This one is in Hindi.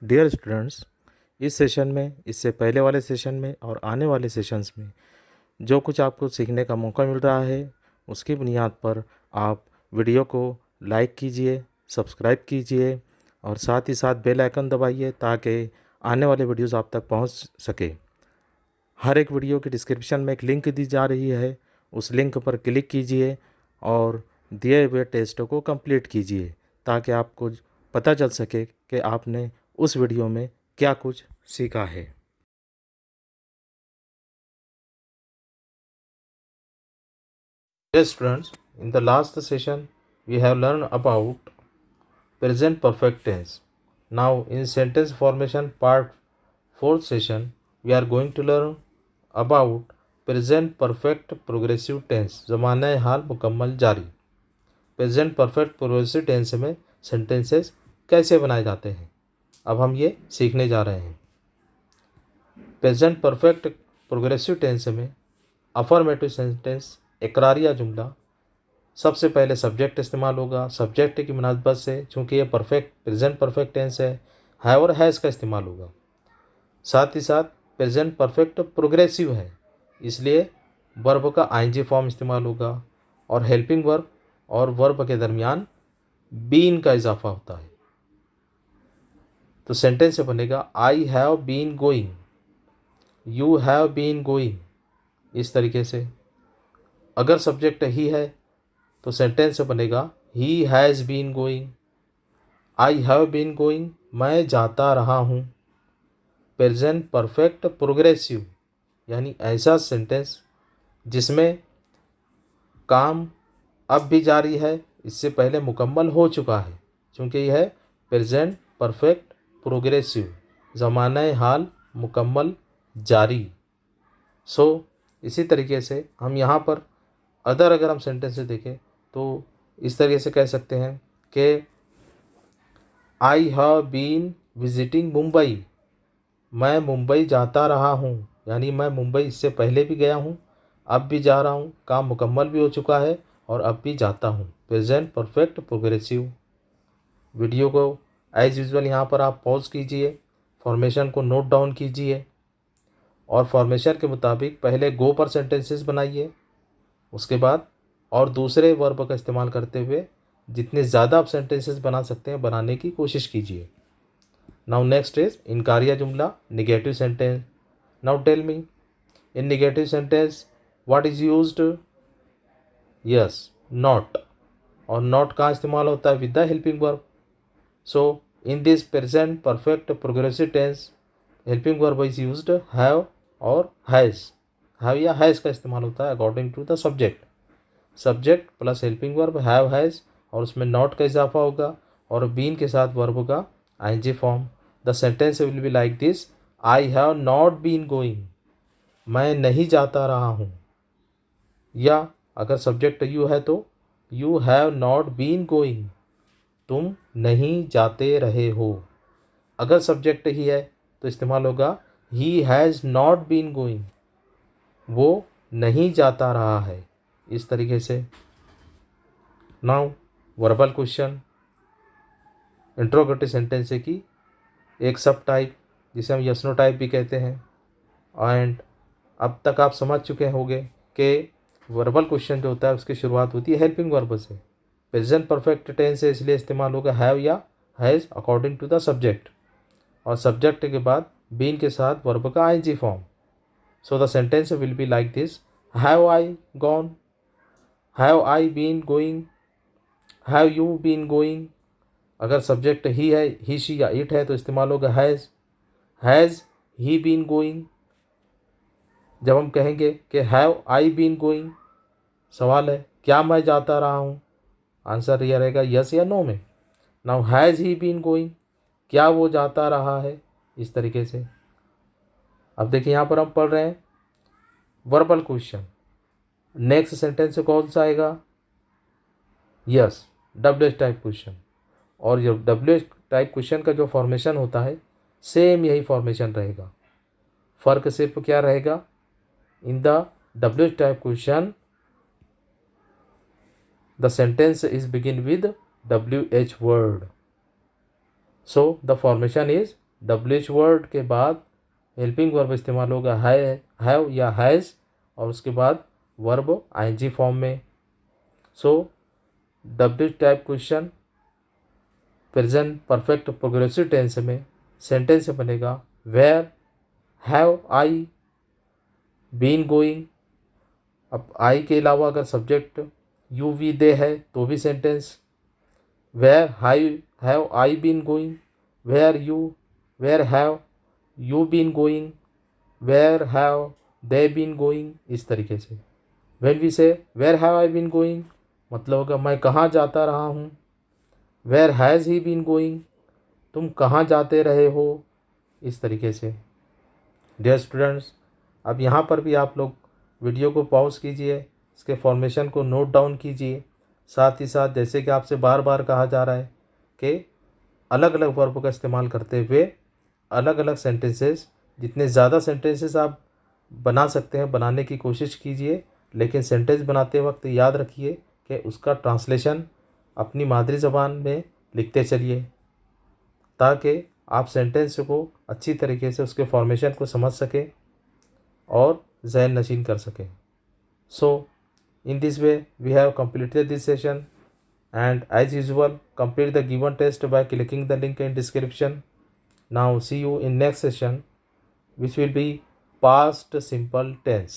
डियर स्टूडेंट्स, इस सेशन में, इससे पहले वाले सेशन में और आने वाले सेशंस में जो कुछ आपको सीखने का मौका मिल रहा है, उसकी बुनियाद पर आप वीडियो को लाइक कीजिए, सब्सक्राइब कीजिए और साथ ही साथ बेल आइकन दबाइए ताकि आने वाले वीडियोस आप तक पहुंच सके। हर एक वीडियो की डिस्क्रिप्शन में एक लिंक दी जा रही है, उस लिंक पर क्लिक कीजिए और दिए हुए टेस्ट को कंप्लीट कीजिए ताकि आपको पता चल सके कि आपने उस वीडियो में क्या कुछ सीखा है। Yes, students, in the last session we have learned about present perfect tense. Now in sentence formation part 4th session we are going to learn about present perfect progressive tense, ज़माने हाल मुकम्मल जारी। प्रेजेंट परफेक्ट प्रोग्रेसिव टेंस में सेंटेंसेस कैसे बनाए जाते हैं, अब हम ये सीखने जा रहे हैं। प्रेजेंट परफेक्ट प्रोग्रेसिव टेंस में अफर्मेटिव सेंटेंस, इकरारिया जुमला, सबसे पहले सब्जेक्ट इस्तेमाल होगा। सब्जेक्ट की मुनासबत से चूँकि ये प्रेजेंट परफेक्ट टेंस है और हैज़ का इस्तेमाल होगा। साथ ही साथ प्रेजेंट परफेक्ट प्रोग्रेसिव है, इसलिए वर्ब का आईएनजी फॉर्म इस्तेमाल होगा और हेल्पिंग वर्ब और वर्ब के दरमियान बीन का इजाफा होता है। तो सेंटेंस से बनेगा I have been going, you have been going, इस तरीके से। अगर सब्जेक्ट ही है तो सेंटेंस से बनेगा he has been going, I have been going, मैं जाता रहा हूँ। प्रेजेंट परफेक्ट प्रोग्रेसिव यानी ऐसा सेंटेंस जिसमें काम अब भी जारी है, इससे पहले मुकम्मल हो चुका है, क्योंकि यह है प्रेजेंट परफेक्ट प्रोग्रेसिव, ज़माने हाल मुकम्मल जारी। इसी तरीके से हम यहाँ पर अगर हम सेंटेंस से देखें तो इस तरीके से कह सकते हैं कि I have been visiting Mumbai, मैं मुंबई जाता रहा हूँ, यानी मैं मुंबई इससे पहले भी गया हूँ, अब भी जा रहा हूँ, काम मुकम्मल भी हो चुका है और अब भी जाता हूँ। Present perfect progressive. वीडियो को एज यूजुअल यहाँ पर आप पॉज कीजिए, फॉर्मेशन को नोट डाउन कीजिए और फॉर्मेशन के मुताबिक पहले गो पर सेंटेंसेस बनाइए, उसके बाद और दूसरे वर्ब का इस्तेमाल करते हुए जितने ज़्यादा आप सेंटेंसेस बना सकते हैं बनाने की कोशिश कीजिए। नाउ नेक्स्ट इज इनकारिया जुमला, negative sentence. Now tell me, in negative sentence what is used? Yes, not. और नॉट का इस्तेमाल होता है with the helping verb. So in this present perfect progressive tense helping verb is used have और हैज़। हैव या हैज़ का इस्तेमाल होता है according to the subject. Subject plus helping verb have has और उसमें नॉट का इजाफा होगा और बीन के साथ वर्ब का ING form. The sentence will be like this, I have not been going, मैं नहीं जाता रहा हूँ। या अगर सब्जेक्ट यू है तो you have not been going, तुम नहीं जाते रहे हो। अगर सब्जेक्ट ही है तो इस्तेमाल होगा he has not been going, वो नहीं जाता रहा है, इस तरीके से। Now verbal question, interrogative sentence की एक सब टाइप जिसे हम यस नो टाइप भी कहते हैं। एंड अब तक आप समझ चुके होंगे कि वर्बल क्वेश्चन जो होता है उसकी शुरुआत होती है हेल्पिंग वर्ब से। प्रेजेंट परफेक्ट टेंस है इसलिए इस्तेमाल होगा हैव या has according to the subject, और सब्जेक्ट के बाद बीन के साथ वर्ब का ING form. So the sentence will be like this, have I gone, have I been going, have you been going. अगर सब्जेक्ट ही है, ही शी या इट है तो इस्तेमाल होगा हैज़ ही बीन गोइंग। जब हम कहेंगे कि हैव आई बीन गोइंग, सवाल है क्या मैं जाता रहा हूँ, आंसर यह रहेगा यस या नो में। Now has he been going, क्या वो जाता रहा है, इस तरीके से। अब देखिए यहाँ पर हम पढ़ रहे हैं वर्बल क्वेश्चन। नेक्स्ट सेंटेंस से कौन सा आएगा? Yes, W H type question. और जो डब्ल्यू एच टाइप क्वेश्चन का जो फॉर्मेशन होता है सेम यही फॉर्मेशन रहेगा। फ़र्क सिर्फ क्या रहेगा, in the W H type question the sentence is begin with WH word. So the formation is WH word के बाद हेल्पिंग वर्ब इस्तेमाल होगा हैव या हैज़, और उसके बाद वर्ब ING फॉर्म में। So WH type question present perfect progressive tense में सेंटेंस बनेगा where have I been going. अब आई के अलावा अगर सब्जेक्ट यू वी दे है तो भी sentence where have I been going, where have you been going, where have they been going, इस तरीके से। When we say where have I been going मतलब होगा मैं कहाँ जाता रहा हूँ। Where has he been going, तुम कहाँ जाते रहे हो, इस तरीके से। डियर स्टूडेंट्स, अब यहाँ पर भी आप लोग वीडियो को पॉज कीजिए, इसके फॉर्मेशन को नोट डाउन कीजिए। साथ ही साथ जैसे कि आपसे बार बार कहा जा रहा है कि अलग अलग वर्ब का इस्तेमाल करते हुए अलग अलग सेंटेंसेस, जितने ज़्यादा सेंटेंसेस आप बना सकते हैं बनाने की कोशिश कीजिए, लेकिन सेंटेंस बनाते वक्त याद रखिए कि उसका ट्रांसलेशन अपनी मादरी ज़बान में लिखते चलिए, ताकि आप सेंटेंस को अच्छी तरीके से उसके फॉर्मेशन को समझ सकें और ज़हन नशीन कर सकें। सो in this way we have completed this session, and as usual complete the given test by clicking the link in description. Now see you in next session, which will be past simple tense.